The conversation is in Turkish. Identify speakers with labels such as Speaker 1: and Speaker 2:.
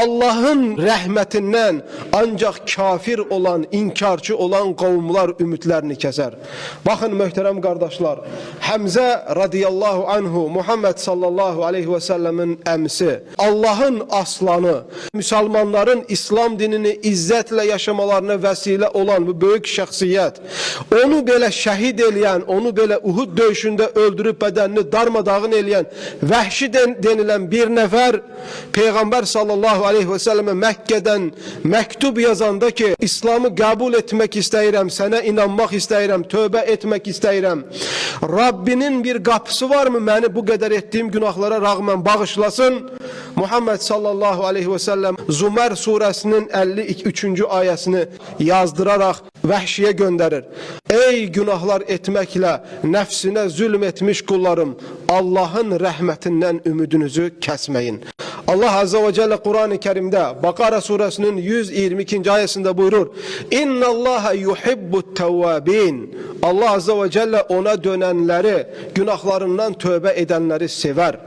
Speaker 1: Allah'ın rahmetinden ancak kafir olan, inkarcı olan kavimler ümitlerini keser. Bakın muhterem kardeşler, Hamza radıyallahu anhu, Muhammed sallallahu aleyhi ve sellemin emsi, Allah'ın aslanı, Müslümanların İslam dinini izzetle yaşamalarına vesile olan bu büyük şahsiyet, onu böyle şehit eleyen, onu böyle Uhud dövüşünde öldürüp bedenini darmadağın eleyen vahşi denilen bir nefer, Peygamber sallallahu aleyhi ve selleme Mekke'den mektup yazanda ki İslam'ı kabul etmek isteyirəm, sana inanmak isteyirəm, tövbe etmek isteyirəm. Rabbinin bir kapısı var mı beni bu kadar ettiğim günahlara rağmen bağışlasın? Muhammed sallallahu aleyhi ve sellem Zümer suresinin 53. ayesini yazdırarak vahşiye gönderir. Ey günahlar etmekle nefsine zulmetmiş kullarım, Allah'ın rahmetinden ümidinizi kesmeyin. Allah Azze ve Celle Kur'an-ı Kerim'de Bakara suresinin 122. ayetinde buyurur. İnna Allaha yuhibbut tevvabin. Allah Azze ve Celle ona dönenleri, günahlarından tövbe edenleri sever.